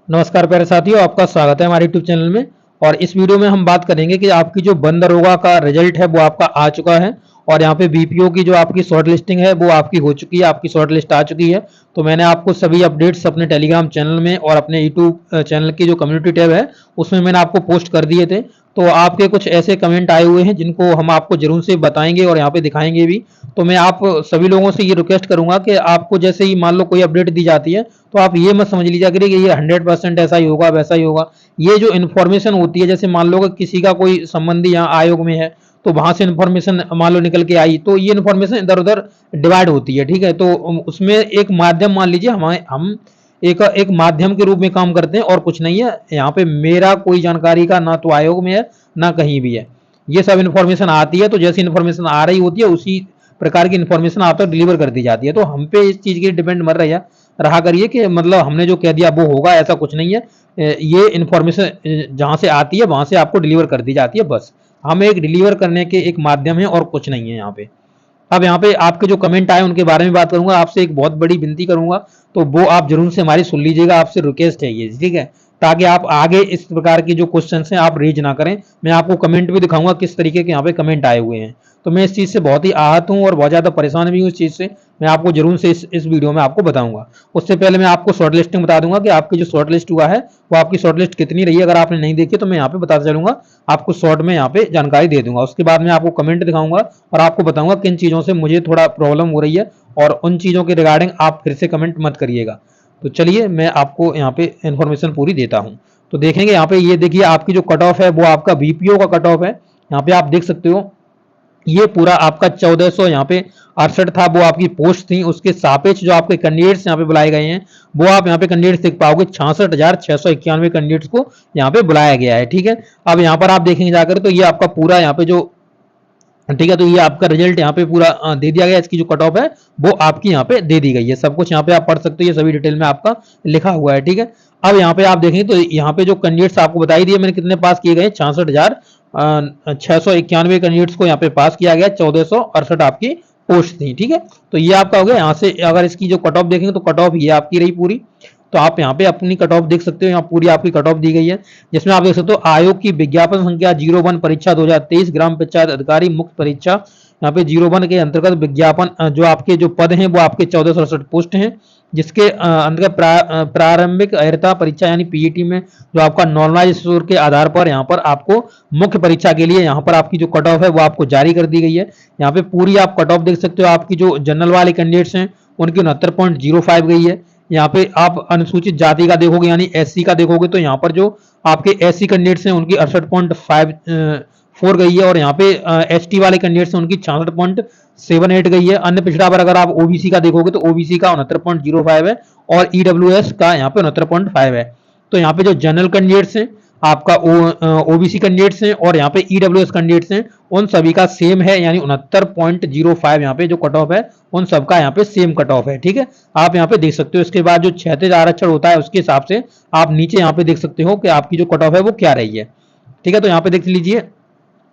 नमस्कार प्यारे साथियों, आपका स्वागत है हमारे यूट्यूब चैनल में। और इस वीडियो में हम बात करेंगे कि आपकी जो बंद दरोगा का रिजल्ट है वो आपका आ चुका है और यहाँ पे बीपीओ की जो आपकी शॉर्ट लिस्टिंग है वो आपकी हो चुकी है, आपकी शॉर्ट लिस्ट आ चुकी है। तो मैंने आपको सभी अपडेट्स अपने टेलीग्राम चैनल में और अपने यूट्यूब चैनल की जो कम्युनिटी टैब है उसमें मैंने आपको पोस्ट कर दिए थे। तो आपके कुछ ऐसे कमेंट आए हुए हैं जिनको हम आपको जरूर से बताएंगे और यहाँ पे दिखाएंगे भी। तो मैं आप सभी लोगों से ये रिक्वेस्ट करूंगा कि आपको जैसे ही मान लो कोई अपडेट दी जाती है तो आप ये मत समझ लीजिए कि ये 100% ऐसा ही होगा वैसा ही होगा। ये जो इन्फॉर्मेशन होती है, जैसे मान लो कि किसी का कोई संबंधी यहाँ आयोग में है तो वहां से इन्फॉर्मेशन मान लो निकल के आई, तो ये इन्फॉर्मेशन इधर उधर डिवाइड होती है, ठीक है। तो उसमें एक माध्यम मान लीजिए हम एक माध्यम के रूप में काम करते हैं और कुछ नहीं है। यहाँ पे मेरा कोई जानकारी का ना तो आयोग में है ना कहीं भी है। ये सब इन्फॉर्मेशन आती है तो जैसी इन्फॉर्मेशन आ रही होती है उसी प्रकार की इन्फॉर्मेशन आप तक डिलीवर कर दी जाती है। तो हम पे इस चीज की डिपेंड मत रहा करिए कि मतलब हमने जो कह दिया वो होगा, ऐसा कुछ नहीं है। ये इन्फॉर्मेशन जहां से आती है वहां से आपको डिलीवर कर दी जाती है, बस हम एक डिलीवर करने के एक माध्यम है और कुछ नहीं है यहाँ पे। अब यहाँ पे आपके जो कमेंट आए उनके बारे में बात करूंगा। आपसे एक बहुत बड़ी विनती करूंगा, तो वो आप जरूर से हमारी सुन लीजिएगा, आपसे रिक्वेस्ट है ये, ठीक है, ताकि आप आगे इस प्रकार के जो क्वेश्चन हैं आप रेज ना करें। मैं आपको कमेंट भी दिखाऊंगा किस तरीके के यहाँ पे कमेंट आए हुए हैं। तो मैं इस चीज से बहुत ही आहत हूँ और बहुत ज्यादा परेशान भी हूँ इस चीज से। मैं आपको जरूर से इस वीडियो में आपको बताऊंगा। उससे पहले मैं आपको शॉर्ट लिस्टिंग बता दूंगा कि आपकी जो शॉर्ट लिस्ट हुआ है वो आपकी शॉर्ट लिस्ट कितनी रही है। अगर आपने नहीं देखी तो मैं यहाँ पे बताता चलूंगा, आपको शॉर्ट में यहाँ पे जानकारी दे दूंगा। उसके बाद मैं आपको कमेंट दिखाऊंगा और आपको बताऊंगा किन चीजों से मुझे थोड़ा प्रॉब्लम हो रही है और उन चीजों के रिगार्डिंग आप फिर से कमेंट मत करिएगा। तो चलिए मैं आपको यहाँ पे इन्फॉर्मेशन पूरी देता हूँ। तो देखेंगे यहाँ पे, ये देखिए आपकी जो कट ऑफ है वो आपका बीपीओ का कट ऑफ है। यहाँ पे आप देख सकते हो ये पूरा आपका 1400 यहाँ पे 68 था, वो आपकी पोस्ट थी। उसके सापेक्ष जो आपके कैंडिडेट्स यहाँ पे बुलाए गए हैं वो आप यहाँ पे कैंडिडेट्स देख पाओगे, 66,691 कैंडिडेट्स को यहाँ पे बुलाया गया है, ठीक है। अब यहाँ पर आप देखेंगे जाकर तो ये आपका पूरा यहाँ पे जो, ठीक है, तो ये आपका रिजल्ट यहाँ पे पूरा दे दिया गया। इसकी जो कट ऑफ है वो आपकी यहाँ पे दे दी गई है। सब कुछ यहाँ पे आप पढ़ सकते हो, ये सभी डिटेल में आपका लिखा हुआ है, ठीक है। अब यहाँ पे आप देखेंगे तो यहाँ पे जो कैंडिडेट्स आपको बताई दिए मैंने कितने पास किए गए, 66,691 कैंडिडेट्स को यहाँ पे पास किया गया, 1468 आपकी पोस्ट थी, ठीक है। तो ये आपका हो गया। यहाँ से अगर इसकी जो कट ऑफ देखेंगे तो कट ऑफ ये आपकी रही पूरी। तो आप यहाँ पे अपनी कट ऑफ देख सकते हो, यहाँ पूरी आपकी कट ऑफ दी गई है, जिसमें आप देख सकते हो आयोग की विज्ञापन संख्या 01 परीक्षा 2023 ग्राम पंचायत अधिकारी मुख्य परीक्षा। यहाँ पे 01 के अंतर्गत विज्ञापन जो आपके जो पद हैं वो आपके 1468 पोस्ट हैं, जिसके अंतर्गत प्रारंभिक अर्हता परीक्षा यानी पीईटी में जो आपका नॉर्मलाइज स्कोर के आधार पर यहाँ पर आपको मुख्य परीक्षा के लिए यहाँ पर आपकी जो कट ऑफ है वो आपको जारी कर दी गई है। यहाँ पे पूरी आप कट ऑफ देख सकते हो। आपकी जो जनरल वाले कैंडिडेट्स हैं उनकी 69.05 गई है। यहाँ पे आप अनुसूचित जाति का देखोगे यानी एससी का देखोगे तो यहाँ पर जो आपके एससी कैंडिडेट्स हैं उनकी 68.54 गई है और यहाँ पे एसटी वाले कैंडिडेट्स हैं उनकी 66.78 गई है। अन्य पिछड़ा पर अगर आप ओबीसी का देखोगे तो ओबीसी का 69.05 है और ईडब्ल्यूएस का यहाँ पे 69.5 है। तो यहाँ पे जो जनरल कैंडिडेट्स हैं आपका ओबीसी कैंडिडेट्स हैं और यहाँ पे ईडब्ल्यूएस कैंडिडेट्स हैं, उन सभी का सेम है, यानी 69.05 यहाँ पे जो कट ऑफ है उन सबका यहाँ पे सेम कट ऑफ है, ठीक है। आप यहाँ पे देख सकते हो। इसके बाद जो क्षैतिज आरक्षण होता है उसके हिसाब से आप नीचे यहाँ पे देख सकते हो कि आपकी जो कट ऑफ है वो क्या रही है, ठीक है। तो यहाँ पे देख लीजिए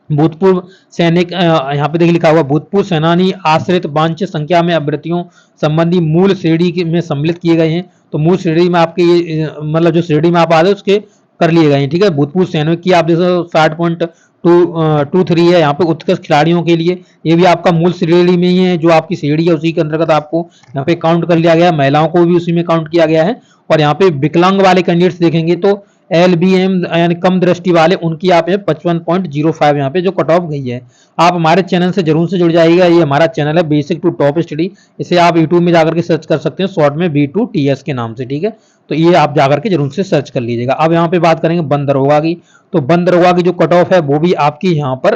भूतपूर्व सैनिक, यहाँ पे देखिए लिखा हुआ भूतपूर्व सेनानी आश्रित वांछित संख्या में अभ्यर्थियों संबंधी मूल श्रेणी में सम्मिलित किए गए हैं। तो मूल श्रेणी में आपके मतलब जो श्रेणी में आप आ रहे उसके कर लिए गए हैं, ठीक है। भूतपूर्व सैनिक की आप देखो 60.23 है यहाँ पे उत्कृष्ट खिलाड़ियों के लिए, ये भी आपका मूल श्रेणी में ही है। जो आपकी श्रेणी है उसी के अंतर्गत आपको यहाँ पे काउंट कर लिया गया है, महिलाओं को भी उसी में काउंट किया गया है। और यहाँ पे विकलांग वाले कैंडिडेट्स देखेंगे तो LBM यानी कम दृष्टि वाले, उनकी आप 55.05 यहाँ पे जो कट ऑफ गई है। आप हमारे चैनल से जरूर से जुड़ जाइएगा। ये हमारा चैनल है बेसिक टू टॉप स्टडी, इसे आप यूट्यूब में जाकर के सर्च कर सकते हैं शॉर्ट में B2TS के नाम से, ठीक है। तो ये आप जाकर के जरूर से सर्च कर लीजिएगा। अब यहाँ पे बात करेंगे बंद दरोगा की। तो बंद दरोगा की जो कट ऑफ है वो भी आपकी यहाँ पर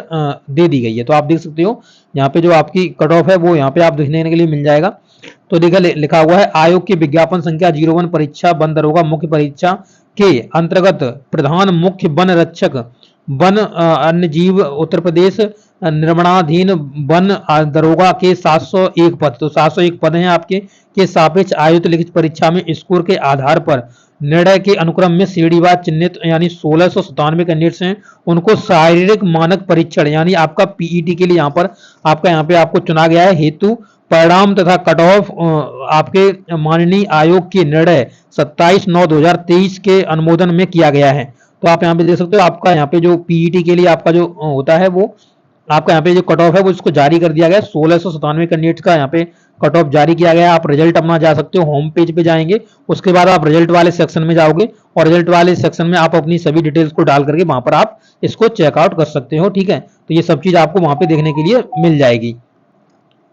दे दी गई है। तो आप देख सकते हो यहाँ पे जो आपकी कट ऑफ है वो यहाँ पे आप देखने के लिए मिल जाएगा। तो देखा लिखा हुआ है आयोग की विज्ञापन संख्या 01 परीक्षा बंद दरोगा मुख्य परीक्षा के अंतर्गत प्रधान मुख्य वन रक्षक वन अन्य जीव उत्तर प्रदेश निर्माणाधीन वन दरोगा के 701 पद। तो 701 पद हैं आपके के सापेक्ष आयोजित लिखित परीक्षा में स्कोर के आधार पर निर्णय के अनुक्रम में श्रेणीवार चिन्हित यानी 1697 कैंडिडेट्स हैं, उनको शारीरिक मानक परीक्षण यानी आपका पीईटी के लिए यहाँ पर आपका यहाँ पे आपको चुना गया है हेतु परिणाम तथा कट ऑफ आपके माननीय आयोग के निर्णय 27/9/2023 के अनुमोदन में किया गया है। तो आप यहाँ पे देख सकते हो, आपका यहाँ पे जो पीईटी के लिए आपका जो होता है वो आपका यहाँ पे जो कट ऑफ है वो इसको जारी कर दिया गया है। 1697 कैंडिडेट्स का यहाँ पे कट ऑफ जारी किया गया है। आप रिजल्ट अपना जा सकते हो, होम पेज पे जाएंगे, उसके बाद आप रिजल्ट वाले सेक्शन में जाओगे और रिजल्ट वाले सेक्शन में आप अपनी सभी डिटेल्स को डाल करके वहां पर आप इसको चेकआउट कर सकते हो। ठीक है, तो ये सब चीज आपको वहां पे देखने के लिए मिल जाएगी।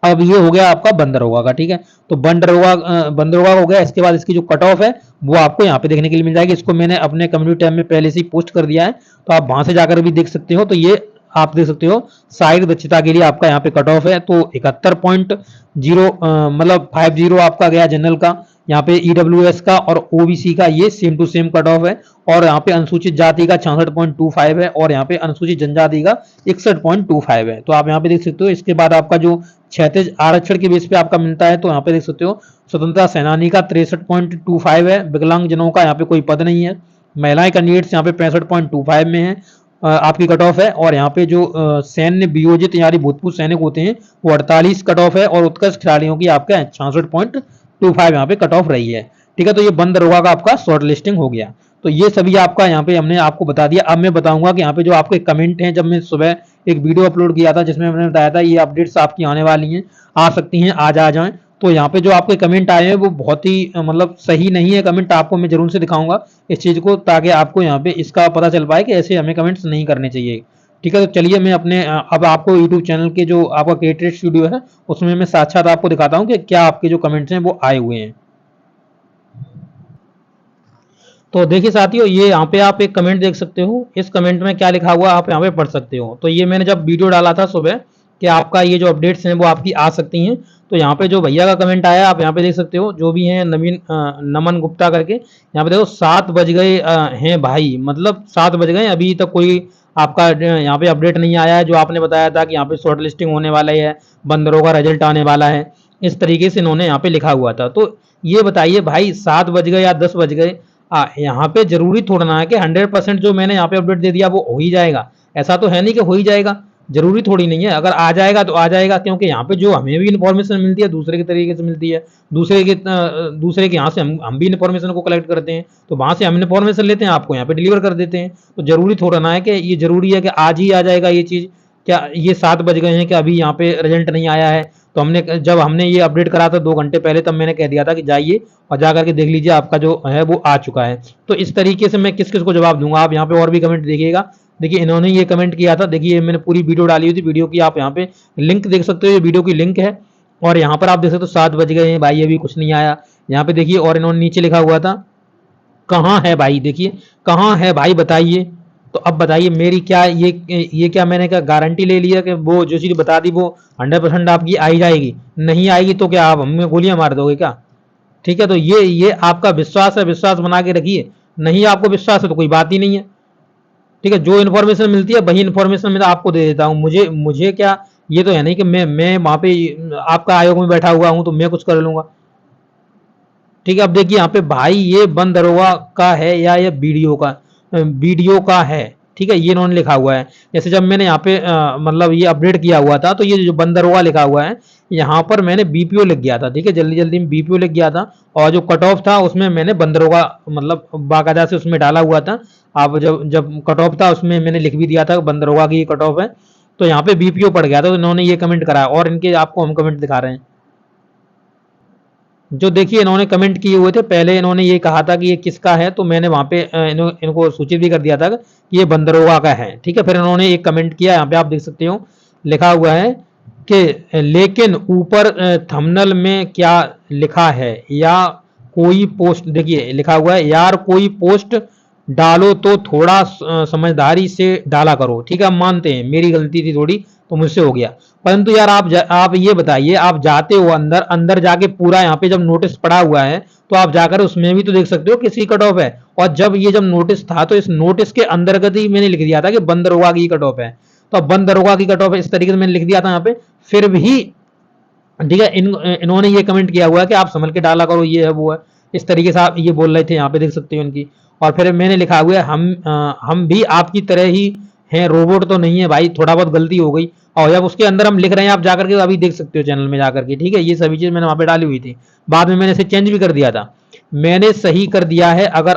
अब ये हो गया आपका बंदरोगा का। ठीक है, तो बंदरोगा हो गया। इसके बाद इसकी जो कट ऑफ है वो आपको यहाँ पे देखने के लिए मिल जाएगी। इसको मैंने अपने कम्युनिटी टैब में पहले से ही पोस्ट कर दिया है, तो आप वहां से जाकर भी देख सकते हो। तो ये आप देख सकते हो सहायक दक्षता के लिए आपका यहाँ पे कट ऑफ है तो 71.0 मतलब 50 आपका गया जनरल का। यहाँ पे ईडब्ल्यूएस का और ओबीसी का ये same to same cut off है। और यहाँ पे अनुसूचित जाति का 66.25 है और यहाँ पे अनुसूचित जनजाति का 61.25 है। तो आप यहाँ पे देख सकते हो। इसके बाद आपका जो क्षैतिज आरक्षण के बेस पे आपका मिलता है, तो यहाँ पे देख सकते हो स्वतंत्रता सेनानी का 63.25 है। विकलांग जनों का यहाँ पे कोई पद नहीं है। महिलाएं कैंडिडेट्स यहाँ पे 65.25 में है आपकी कट ऑफ है। और यहाँ पे जो सैन्य वियोजित यानी भूतपूर्व सैनिक होते हैं वो 48 कट ऑफ है और उत्कृष्ट खिलाड़ियों की आपका 66.25 यहाँ पे कट ऑफ रही है। ठीक है, तो ये बंद दरोगा का आपका शॉर्ट लिस्टिंग हो गया। तो ये सभी आपका यहाँ पे हमने आपको बता दिया। अब मैं बताऊंगा कि यहाँ पे जो आपके कमेंट हैं, जब मैं सुबह एक वीडियो अपलोड किया था जिसमें मैंने बताया था ये अपडेट्स आपकी आने वाली हैं, आ सकती हैं, आज आ जाएं। तो यहाँ पे जो आपके कमेंट आए हैं वो बहुत ही मतलब सही नहीं है कमेंट, आपको मैं जरूर से दिखाऊंगा इस चीज को, ताकि आपको यहाँ पे इसका पता चल पाए कि ऐसे हमें कमेंट्स नहीं करने चाहिए। ठीक है, तो चलिए मैं अपने अब आपको यूट्यूब चैनल के जो आपका क्रिएटेड स्टूडियो है उसमें मैं साक्षात आपको दिखाता हूँ कि क्या आपके जो कमेंट्स हैं वो आए हुए हैं। तो देखिए साथियों, ये यहाँ पे आप एक कमेंट देख सकते हो। इस कमेंट में क्या लिखा हुआ आप यहाँ पे पढ़ सकते हो। तो ये मैंने जब वीडियो डाला था सुबह कि आपका ये जो अपडेट्स हैं वो आपकी आ सकती हैं, तो यहाँ पे जो भैया का कमेंट आया आप यहाँ पे देख सकते हो, जो भी हैं नमन गुप्ता करके। यहाँ पे देखो 7 बज गए हैं भाई, मतलब 7 बज गए, अभी तक कोई आपका यहाँ पे अपडेट नहीं आया है। जो आपने बताया था कि यहाँ पे शॉर्ट लिस्टिंग होने वाला है, बंदरों का रिजल्ट आने वाला है, इस तरीके से इन्होंने यहाँ पे लिखा हुआ था। तो ये बताइए भाई 7 बज गए या 10 बज गए, यहाँ पे जरूरी थोड़ा ना है कि 100% जो मैंने यहाँ पे अपडेट दे दिया वो हो ही जाएगा। ऐसा तो है नहीं कि हो ही जाएगा, जरूरी थोड़ी नहीं है। अगर आ जाएगा तो आ जाएगा, क्योंकि यहाँ पे जो हमें भी इन्फॉर्मेशन मिलती है दूसरे के तरीके से मिलती है, दूसरे के यहाँ से हम भी इन्फॉर्मेशन को कलेक्ट करते हैं, तो वहां से हम इन्फॉर्मेशन लेते हैं, आपको यहाँ पे डिलीवर कर देते हैं। तो जरूरी थोड़ा ना है कि ये जरूरी है कि आज ही आ जाएगा ये चीज। क्या ये 7 बज गए हैं कि अभी यहाँ पे रिजल्ट नहीं आया है? तो जब हमने ये अपडेट करा था 2 घंटे पहले, तब मैंने कह दिया था कि जाइए और जा करके देख लीजिए आपका जो है वो आ चुका है। तो इस तरीके से मैं किस किस को जवाब दूंगा, आप यहाँ पे और भी कमेंट देखिएगा। देखिए इन्होंने ये कमेंट किया था, देखिए मैंने पूरी वीडियो डाली हुई थी, वीडियो की आप यहाँ पे लिंक देख सकते हो, ये वीडियो की लिंक है। और यहाँ पर आप देख सकते हो 7 बज गए हैं भाई, अभी कुछ नहीं आया। यहाँ पे देखिए, और इन्होंने नीचे लिखा हुआ था कहाँ है भाई, देखिए कहाँ है भाई बताइए। तो अब बताइए मेरी क्या ये क्या मैंने क्या गारंटी ले लिया कि वो जो चीज बता दी वो 100% आपकी आई जाएगी? नहीं आएगी तो क्या आप हमें गोलियां मार दोगे क्या? ठीक है, तो ये आपका विश्वास है, विश्वास बना के रखिए। नहीं आपको विश्वास है तो कोई बात ही नहीं है। ठीक है, जो इन्फॉर्मेशन मिलती है वही इन्फॉर्मेशन मैं आपको दे देता हूँ। मुझे क्या, ये तो है नहीं कि मैं वहां पे आपका आयोग में बैठा हुआ हूँ तो मैं कुछ कर लूंगा। ठीक है, अब देखिए यहाँ पे भाई ये बंद दरोगा का है या ये वीडियो का है। ठीक है, ये इन्होंने लिखा हुआ है। जैसे जब मैंने यहाँ पे मतलब ये अपडेट किया हुआ था, तो ये जो बंद दरोगा लिखा हुआ है यहाँ पर मैंने बीपीओ लिख गया था। ठीक है, जल्दी जल्दी में बीपीओ लिख गया था, और जो कट ऑफ था उसमें मैंने बंद दरोगा मतलब बाकायदा से उसमें डाला हुआ था। आप जब जब कट ऑफ था उसमें मैंने लिख भी दिया था बंद दरोगा की कट ऑफ है। तो यहाँ पे बीपीओ पड़ गया था, तो इन्होंने ये कमेंट करा और इनके आपको हम कमेंट दिखा रहे हैं। जो देखिए इन्होंने कमेंट किए हुए थे, पहले इन्होंने ये कहा था कि ये किसका है, तो मैंने वहां पे इनको सूचित भी कर दिया था कि ये बंदरोगा का है। ठीक है, फिर इन्होंने एक कमेंट किया, यहाँ पे आप देख सकते हो लिखा हुआ है कि लेकिन ऊपर थंबनेल में क्या लिखा है, या कोई पोस्ट, देखिए लिखा हुआ है यार कोई पोस्ट डालो तो थोड़ा समझदारी से डाला करो। ठीक है, हम मानते हैं मेरी गलती थी थोड़ी, तो मुझसे हो गया, परंतु यार आप ये बताइए, आप जाते हो अंदर अंदर जाके पूरा यहाँ पे जब नोटिस पड़ा हुआ है तो आप जाकर उसमें भी तो देख सकते हो किसकी कट ऑफ है। और जब नोटिस था तो इस नोटिस के अंतर्गत ही मैंने लिख दिया था कि बंद दरोगा की कट ऑफ है। तो अब बंद दरोगा की कट ऑफ है इस तरीके से मैंने लिख दिया था यहाँ पे, फिर भी ठीक है इन्होंने ये कमेंट किया हुआ है कि आप संभल के डाला करो, ये है वो है, इस तरीके से आप ये बोल रहे थे, यहाँ पे देख सकते हो इनकी। और फिर मैंने लिखा हुआ है हम भी आपकी तरह ही हैं, रोबोट तो नहीं है भाई, थोड़ा बहुत गलती हो गई। और जब उसके अंदर हम लिख रहे हैं, आप जाकर के अभी देख सकते हो चैनल में जाकर के, ठीक है। ये सभी चीज मैंने वहां पे डाली हुई थी, बाद में मैंने इसे चेंज भी कर दिया था, मैंने सही कर दिया है। अगर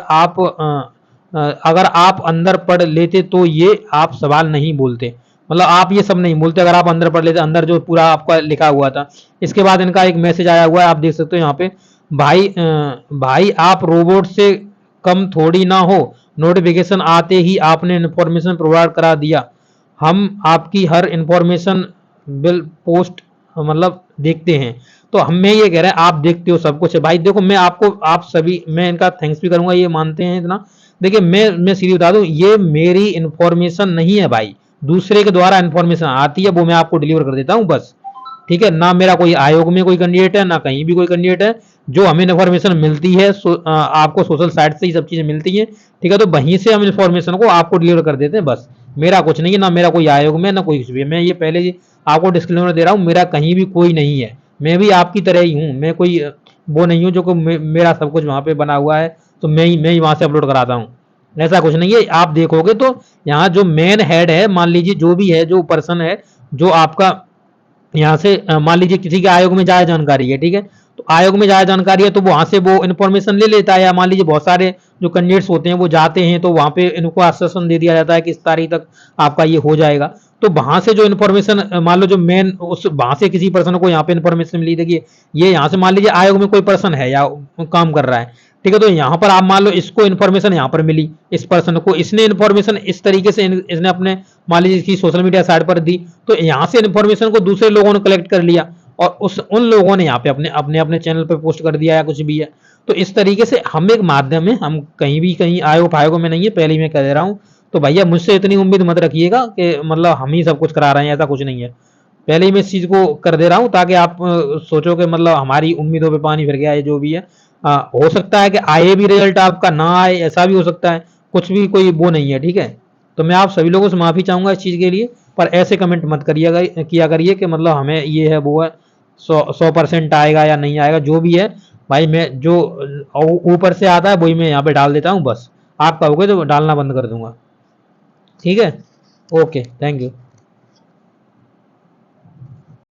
आप अंदर पढ़ लेते तो ये आप सवाल नहीं बोलते, मतलब आप ये सब नहीं बोलते अगर आप अंदर पढ़ लेते, अंदर जो पूरा आपका लिखा हुआ था। इसके बाद इनका एक मैसेज आया हुआ है, आप देख सकते हो यहाँ पे, भाई आप रोबोट से कम थोड़ी ना हो, नोटिफिकेशन आते ही आपने इन्फॉर्मेशन प्रोवाइड करा दिया, हम आपकी हर इन्फॉर्मेशन बिल पोस्ट मतलब देखते हैं। तो हम मैं ये कह रहे हैं, आप देखते हो सब कुछ है भाई। देखो मैं आपको, आप सभी, मैं इनका थैंक्स भी करूंगा, ये मानते हैं इतना। देखिए मैं सीधी बता दूं, ये मेरी इन्फॉर्मेशन नहीं है भाई, दूसरे के द्वारा इन्फॉर्मेशन आती है, वो मैं आपको डिलीवर कर देता हूं बस, ठीक है। ना मेरा कोई आयोग में कोई कैंडिडेट है, ना कहीं भी कोई कैंडिडेट है। जो हमें इन्फॉर्मेशन मिलती है आपको सोशल साइट से ही सब चीजें मिलती है, ठीक है। तो वहीं से हम इन्फॉर्मेशन को आपको डिलीवर कर देते हैं बस। मेरा कुछ नहीं है, ना मेरा कोई आयोग में, ना कोई कुछ भी है। मैं ये पहले ही आपको डिस्क्लेमर दे रहा हूँ, मेरा कहीं भी कोई नहीं है, मैं भी आपकी तरह ही हूँ। मैं कोई वो नहीं हूँ जो को मेरा सब कुछ वहां पे बना हुआ है तो मैं ही वहां से अपलोड कराता हूँ, ऐसा कुछ नहीं है। आप देखोगे तो यहाँ जो मेन हेड है, मान लीजिए जो भी है, जो पर्सन है जो आपका यहाँ से मान लीजिए किसी के आयोग में ज्यादा जानकारी है, ठीक है। तो आयोग में ज्यादा जानकारी है तो वहां से वो इन्फॉर्मेशन ले लेता है, या मान लीजिए बहुत सारे जो कैंडिडेट्स होते हैं वो जाते हैं तो वहां पे इनको आश्वासन दे दिया जाता है कि इस तारीख तक आपका ये हो जाएगा। तो वहां से जो इन्फॉर्मेशन मान लो जो मेन उस वहां से किसी पर्सन को यहाँ पे इन्फॉर्मेशन मिली, देखिए ये यहाँ से मान लीजिए आयोग में कोई पर्सन है या काम कर रहा है, ठीक है। तो यहाँ पर आप मान लो इसको इन्फॉर्मेशन यहाँ पर मिली, इस पर्सन को, इसने इन्फॉर्मेशन इस तरीके से इसने अपने मान लीजिए इसकी सोशल मीडिया साइट पर दी, तो यहाँ से इन्फॉर्मेशन को दूसरे लोगों ने कलेक्ट कर लिया और उन लोगों ने यहाँ पे अपने अपने अपने चैनल पर पोस्ट कर दिया या कुछ भी है। तो इस तरीके से हम एक माध्यम है, हम कहीं आयोगों में नहीं है, पहले ही मैं कह दे रहा हूँ। तो भैया मुझसे इतनी उम्मीद मत रखिएगा कि मतलब हम ही सब कुछ करा रहे हैं, ऐसा कुछ नहीं है। पहले ही मैं इस चीज को कर दे रहा हूँ ताकि आप सोचो कि मतलब हमारी उम्मीदों पे पानी फिर गया है, जो भी है। हो सकता है कि आए भी रिजल्ट आपका, ना आए ऐसा भी हो सकता है, कुछ भी कोई वो नहीं है, ठीक है। तो मैं आप सभी लोगों से माफी चाहूंगा इस चीज के लिए, पर ऐसे कमेंट मत करिएगा, किया करिए कि मतलब हमें ये है वो है, 100% आएगा या नहीं आएगा, जो भी है भाई। मैं जो ऊपर से आता है वही मैं यहाँ पे डाल देता हूँ बस, आप कहोगे तो डालना बंद कर दूंगा, ठीक है। Okay, thank you.